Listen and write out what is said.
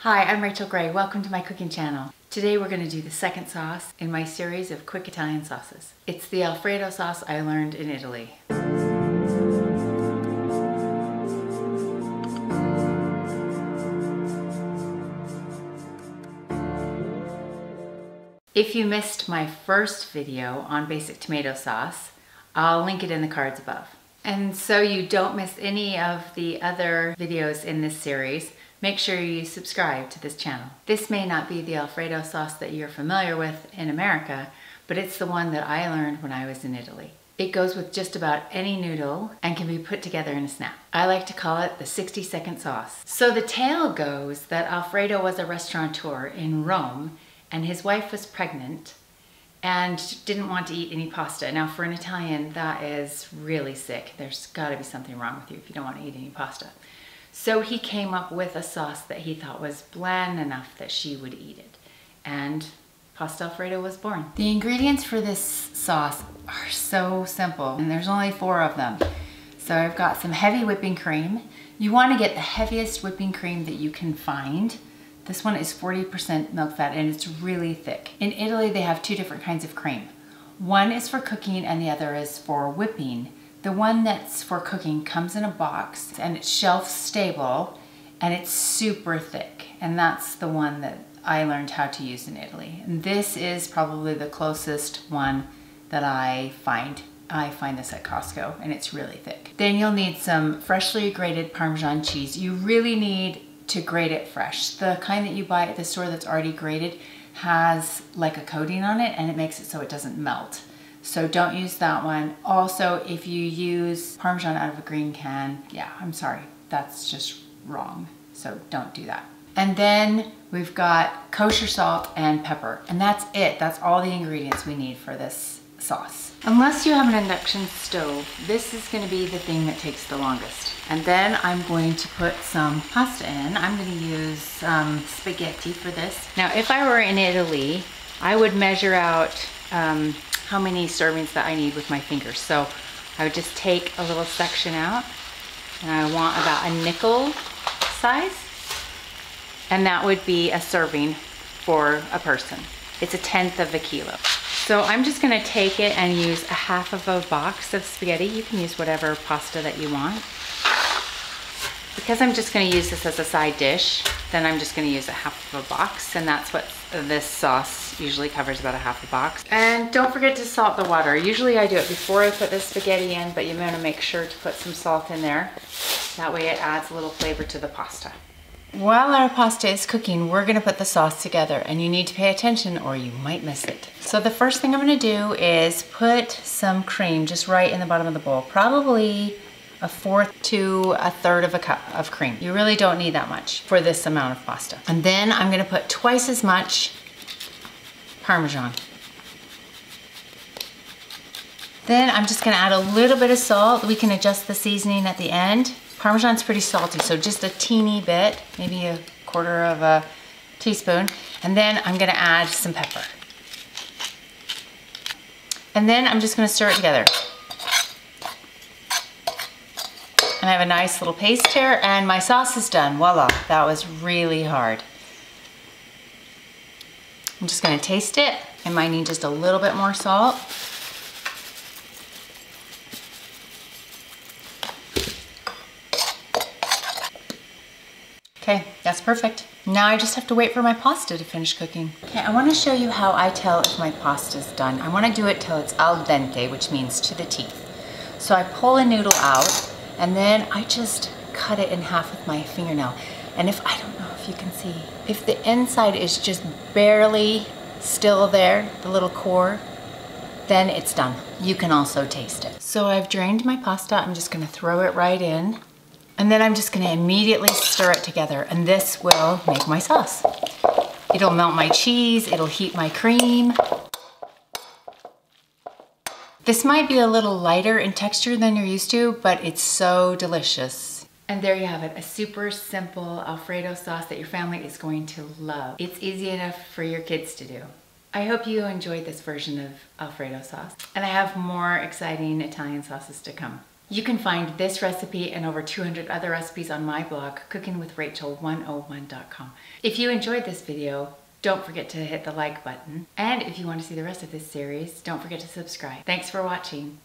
Hi, I'm Rachel Gray. Welcome to my cooking channel. Today we're going to do the second sauce in my series of quick Italian sauces. It's the Alfredo sauce I learned in Italy. If you missed my first video on basic tomato sauce, I'll link it in the cards above. And so you don't miss any of the other videos in this series, make sure you subscribe to this channel. This may not be the Alfredo sauce that you're familiar with in America, but it's the one that I learned when I was in Italy. It goes with just about any noodle and can be put together in a snap. I like to call it the 60-second sauce. So the tale goes that Alfredo was a restaurateur in Rome and his wife was pregnant and didn't want to eat any pasta. Now for an Italian, that is really sick. There's gotta be something wrong with you if you don't want to eat any pasta. So he came up with a sauce that he thought was bland enough that she would eat it. And pasta Alfredo was born. The ingredients for this sauce are so simple, and there's only 4 of them. So I've got some heavy whipping cream. You want to get the heaviest whipping cream that you can find. This one is 40% milk fat and it's really thick. In Italy, they have 2 different kinds of cream. One is for cooking and the other is for whipping. The one that's for cooking comes in a box and it's shelf stable and it's super thick. And that's the one that I learned how to use in Italy. And this is probably the closest one that I find. I find this at Costco and it's really thick. Then you'll need some freshly grated Parmesan cheese. You really need to grate it fresh. The kind that you buy at the store that's already grated has like a coating on it and it makes it so it doesn't melt. So don't use that one. Also, if you use Parmesan out of a green can, yeah, I'm sorry, that's just wrong. So don't do that. And then we've got kosher salt and pepper, and that's it. That's all the ingredients we need for this sauce. Unless you have an induction stove, this is gonna be the thing that takes the longest. And then I'm going to put some pasta in. I'm gonna use spaghetti for this. Now, if I were in Italy, I would measure out how many servings that I need with my fingers. So I would just take a little section out and I want about a nickel size. And that would be a serving for a person. It's 1/10 of a kilo. So I'm just gonna take it and use a 1/2 of a box of spaghetti. You can use whatever pasta that you want. Because I'm just gonna use this as a side dish, then I'm just gonna use a 1/2 of a box, and that's what this sauce usually covers, about a 1/2 a box. And don't forget to salt the water. Usually I do it before I put the spaghetti in, but you wanna make sure to put some salt in there. That way it adds a little flavor to the pasta. While our pasta is cooking, we're gonna put the sauce together, and you need to pay attention or you might miss it. So the first thing I'm gonna do is put some cream just right in the bottom of the bowl, probably 1/4 to 1/3 of a cup of cream. You really don't need that much for this amount of pasta. And then I'm gonna put twice as much Parmesan. Then I'm just gonna add a little bit of salt. We can adjust the seasoning at the end. Parmesan's pretty salty, so just a teeny bit, maybe 1/4 of a teaspoon. And then I'm gonna add some pepper. And then I'm just gonna stir it together. And I have a nice little paste here, and my sauce is done. Voila, that was really hard. I'm just gonna taste it. I might need just a little bit more salt. Okay, that's perfect. Now I just have to wait for my pasta to finish cooking. Okay, I wanna show you how I tell if my pasta's done. I wanna do it till it's al dente, which means to the teeth. So I pull a noodle out, and then I just cut it in half with my fingernail. And if, I don't know if you can see, if the inside is just barely still there, the little core, then it's done. You can also taste it. So I've drained my pasta. I'm just gonna throw it right in. And then I'm just gonna immediately stir it together, and this will make my sauce. It'll melt my cheese, it'll heat my cream. This might be a little lighter in texture than you're used to, but it's so delicious. And there you have it, a super simple Alfredo sauce that your family is going to love. It's easy enough for your kids to do. I hope you enjoyed this version of Alfredo sauce, and I have more exciting Italian sauces to come. You can find this recipe and over 200 other recipes on my blog, cookingwithrachel101.com. If you enjoyed this video, don't forget to hit the like button. And if you want to see the rest of this series, don't forget to subscribe. Thanks for watching.